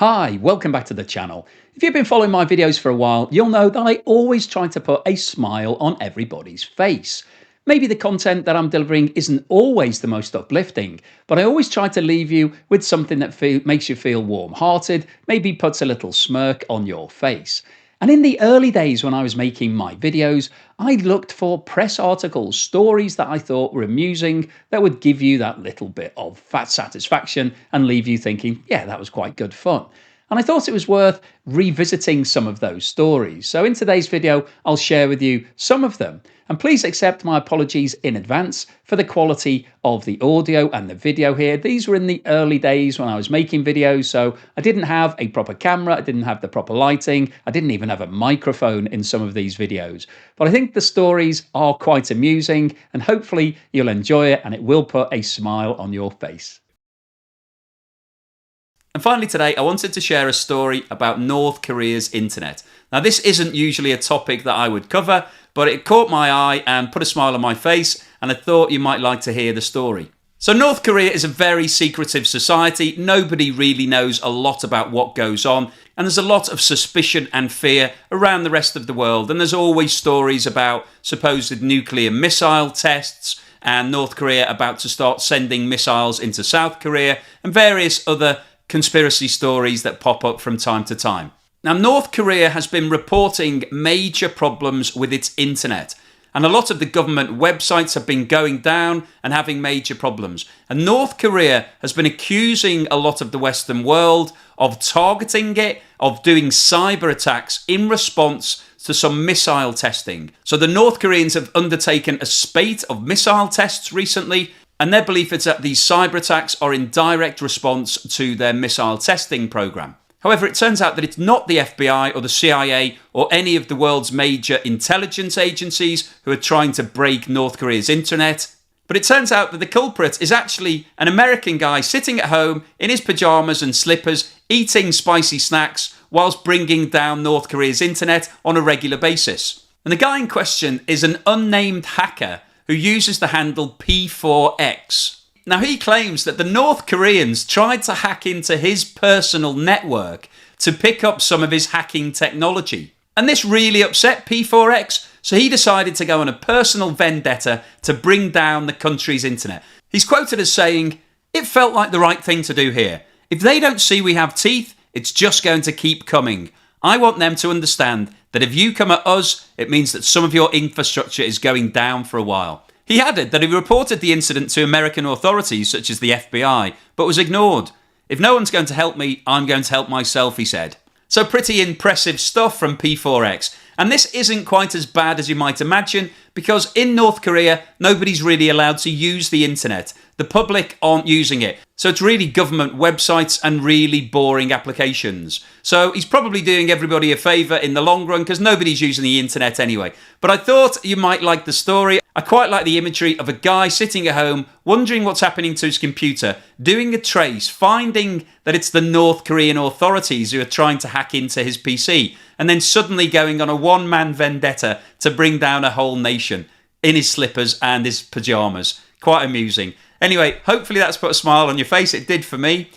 Hi, welcome back to the channel. If you've been following my videos for a while, you'll know that I always try to put a smile on everybody's face. Maybe the content that I'm delivering isn't always the most uplifting, but I always try to leave you with something that makes you feel warm-hearted, maybe puts a little smirk on your face. And in the early days when I was making my videos, I looked for press articles, stories that I thought were amusing, that would give you that little bit of fat satisfaction and leave you thinking, yeah, that was quite good fun. And I thought it was worth revisiting some of those stories. So in today's video, I'll share with you some of them. And please accept my apologies in advance for the quality of the audio and the video here. These were in the early days when I was making videos, so I didn't have a proper camera, I didn't have the proper lighting, I didn't even have a microphone in some of these videos. But I think the stories are quite amusing and hopefully you'll enjoy it and it will put a smile on your face. And finally today, I wanted to share a story about North Korea's internet. Now this isn't usually a topic that I would cover, but it caught my eye and put a smile on my face, and I thought you might like to hear the story. So North Korea is a very secretive society. Nobody really knows a lot about what goes on, and there's a lot of suspicion and fear around the rest of the world, and there's always stories about supposed nuclear missile tests, and North Korea about to start sending missiles into South Korea, and various other conspiracy stories that pop up from time to time. Now, North Korea has been reporting major problems with its internet, and a lot of the government websites have been going down and having major problems. And North Korea has been accusing a lot of the Western world of targeting it, of doing cyber attacks in response to some missile testing. So the North Koreans have undertaken a spate of missile tests recently, and their belief is that these cyber attacks are in direct response to their missile testing program. However, it turns out that it's not the FBI or the CIA or any of the world's major intelligence agencies who are trying to break North Korea's internet. But it turns out that the culprit is actually an American guy sitting at home in his pajamas and slippers, eating spicy snacks whilst bringing down North Korea's internet on a regular basis. And the guy in question is an unnamed hacker who uses the handle P4X. Now, he claims that the North Koreans tried to hack into his personal network to pick up some of his hacking technology. And this really upset P4X, so he decided to go on a personal vendetta to bring down the country's internet. He's quoted as saying, "It felt like the right thing to do here. If they don't see we have teeth, it's just going to keep coming. I want them to understand that if you come at us, it means that some of your infrastructure is going down for a while." He added that he reported the incident to American authorities such as the FBI, but was ignored. "If no one's going to help me, I'm going to help myself," he said. So pretty impressive stuff from P4X. And this isn't quite as bad as you might imagine, because in North Korea, nobody's really allowed to use the internet. The public aren't using it. So it's really government websites and really boring applications. So he's probably doing everybody a favour in the long run because nobody's using the internet anyway. But I thought you might like the story. I quite like the imagery of a guy sitting at home, wondering what's happening to his computer, doing a trace, finding that it's the North Korean authorities who are trying to hack into his PC, and then suddenly going on a one-man vendetta to bring down a whole nation in his slippers and his pyjamas. Quite amusing. Anyway, hopefully that's put a smile on your face. It did for me.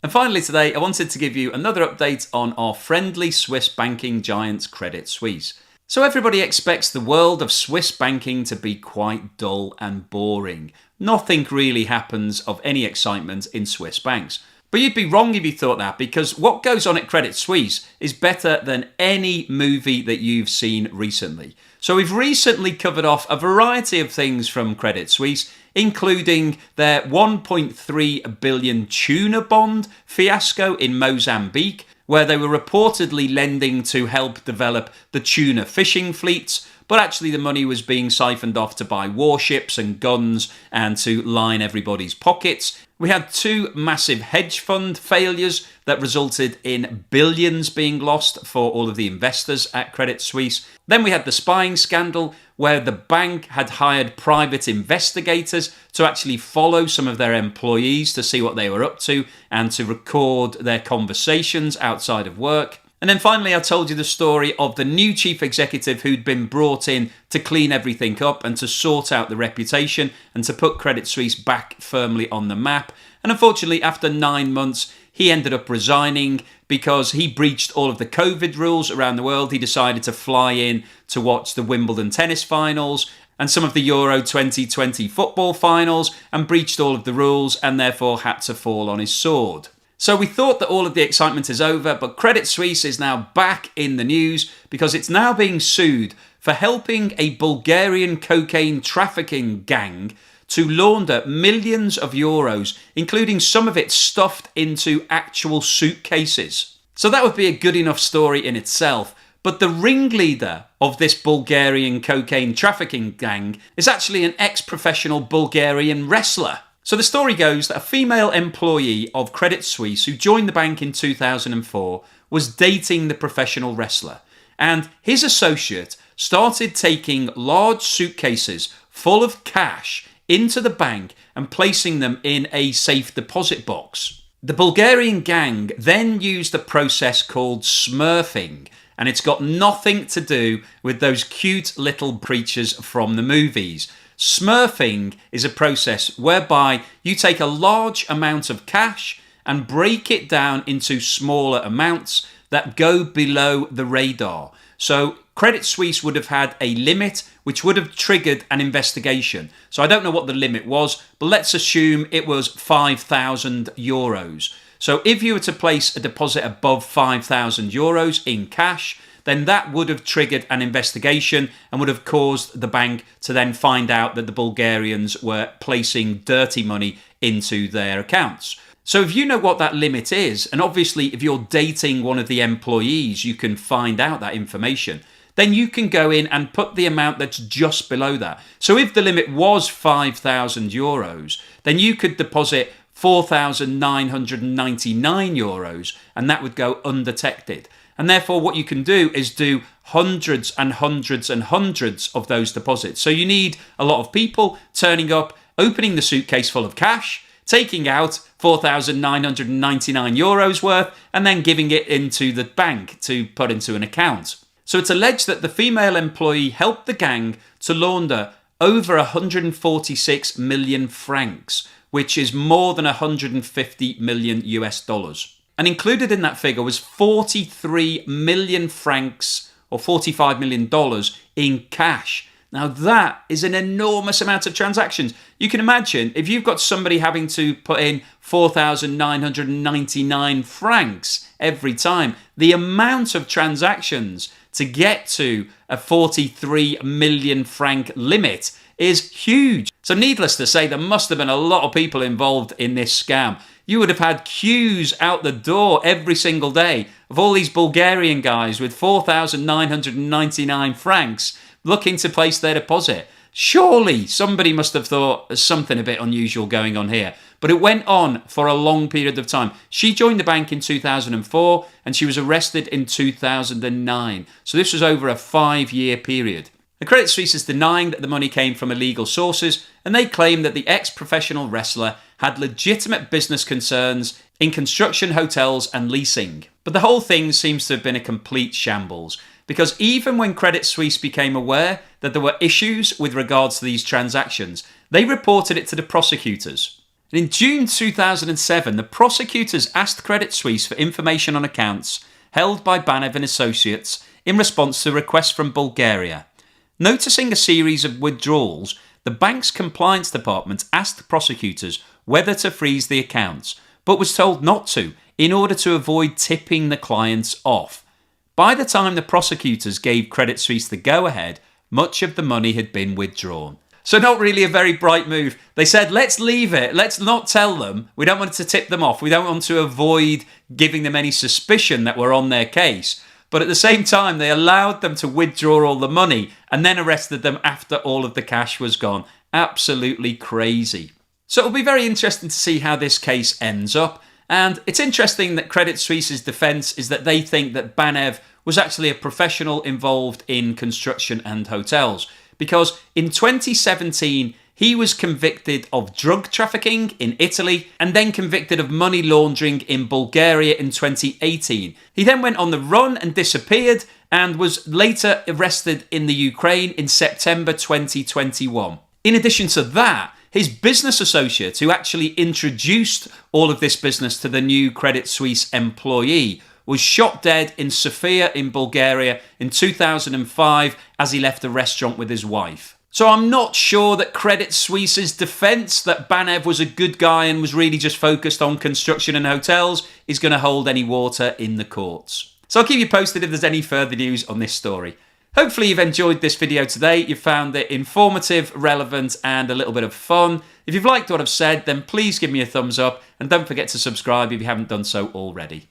And finally today, I wanted to give you another update on our friendly Swiss banking giant Credit Suisse. So everybody expects the world of Swiss banking to be quite dull and boring. Nothing really happens of any excitement in Swiss banks. But you'd be wrong if you thought that, because what goes on at Credit Suisse is better than any movie that you've seen recently. So we've recently covered off a variety of things from Credit Suisse, including their 1.3 billion tuna bond fiasco in Mozambique, where they were reportedly lending to help develop the tuna fishing fleets, but actually the money was being siphoned off to buy warships and guns and to line everybody's pockets. We had two massive hedge fund failures that resulted in billions being lost for all of the investors at Credit Suisse. Then we had the spying scandal where the bank had hired private investigators to actually follow some of their employees to see what they were up to and to record their conversations outside of work. And then finally, I told you the story of the new chief executive who'd been brought in to clean everything up and to sort out the reputation and to put Credit Suisse back firmly on the map. And unfortunately, after 9 months, he ended up resigning because he breached all of the COVID rules around the world. He decided to fly in to watch the Wimbledon tennis finals and some of the Euro 2020 football finals and breached all of the rules and therefore had to fall on his sword. So we thought that all of the excitement is over, but Credit Suisse is now back in the news because it's now being sued for helping a Bulgarian cocaine trafficking gang to launder millions of euros, including some of it stuffed into actual suitcases. So that would be a good enough story in itself. But the ringleader of this Bulgarian cocaine trafficking gang is actually an ex-professional Bulgarian wrestler. So the story goes that a female employee of Credit Suisse who joined the bank in 2004 was dating the professional wrestler. And his associate started taking large suitcases full of cash into the bank and placing them in a safe deposit box. The Bulgarian gang then used a process called smurfing, and it's got nothing to do with those cute little creatures from the movies. Smurfing is a process whereby you take a large amount of cash and break it down into smaller amounts that go below the radar. So Credit Suisse would have had a limit which would have triggered an investigation. So I don't know what the limit was, but let's assume it was 5,000 euros. So if you were to place a deposit above 5,000 euros in cash, then that would have triggered an investigation and would have caused the bank to then find out that the Bulgarians were placing dirty money into their accounts. So if you know what that limit is, and obviously if you're dating one of the employees, you can find out that information, then you can go in and put the amount that's just below that. So if the limit was 5,000 euros, then you could deposit 4,999 euros and that would go undetected. And therefore what you can do is do hundreds and hundreds and hundreds of those deposits. So you need a lot of people turning up, opening the suitcase full of cash, taking out 4,999 euros worth and then giving it into the bank to put into an account. So it's alleged that the female employee helped the gang to launder over 146 million francs, which is more than 150 million US dollars. And included in that figure was 43 million francs or $45 million in cash. Now that is an enormous amount of transactions. You can imagine if you've got somebody having to put in 4,999 francs every time, the amount of transactions to get to a 43 million franc limit is huge. So needless to say, there must have been a lot of people involved in this scam. You would have had queues out the door every single day of all these Bulgarian guys with 4,999 francs looking to place their deposit. Surely somebody must have thought there's something a bit unusual going on here. But it went on for a long period of time. She joined the bank in 2004 and she was arrested in 2009. So this was over a 5-year period. The Credit Suisse is denying that the money came from illegal sources, and they claim that the ex-professional wrestler had legitimate business concerns in construction, hotels and leasing. But the whole thing seems to have been a complete shambles, because even when Credit Suisse became aware that there were issues with regards to these transactions, they reported it to the prosecutors. And in June 2007, the prosecutors asked Credit Suisse for information on accounts held by Banev and Associates in response to requests from Bulgaria. Noticing a series of withdrawals, the bank's compliance department asked the prosecutors whether to freeze the accounts, but was told not to in order to avoid tipping the clients off. By the time the prosecutors gave Credit Suisse the go-ahead, much of the money had been withdrawn. So not really a very bright move. They said, let's leave it. Let's not tell them. We don't want to tip them off. We don't want to avoid giving them any suspicion that we're on their case. But at the same time, they allowed them to withdraw all the money and then arrested them after all of the cash was gone. Absolutely crazy. So it'll be very interesting to see how this case ends up. And it's interesting that Credit Suisse's defence is that they think that Banev was actually a professional involved in construction and hotels. Because in 2017, He was convicted of drug trafficking in Italy and then convicted of money laundering in Bulgaria in 2018. He then went on the run and disappeared and was later arrested in the Ukraine in September 2021. In addition to that, his business associate, who actually introduced all of this business to the new Credit Suisse employee, was shot dead in Sofia in Bulgaria in 2005 as he left a restaurant with his wife. So I'm not sure that Credit Suisse's defence that Banev was a good guy and was really just focused on construction and hotels is going to hold any water in the courts. So I'll keep you posted if there's any further news on this story. Hopefully you've enjoyed this video today. You found it informative, relevant, and a little bit of fun. If you've liked what I've said, then please give me a thumbs up and don't forget to subscribe if you haven't done so already.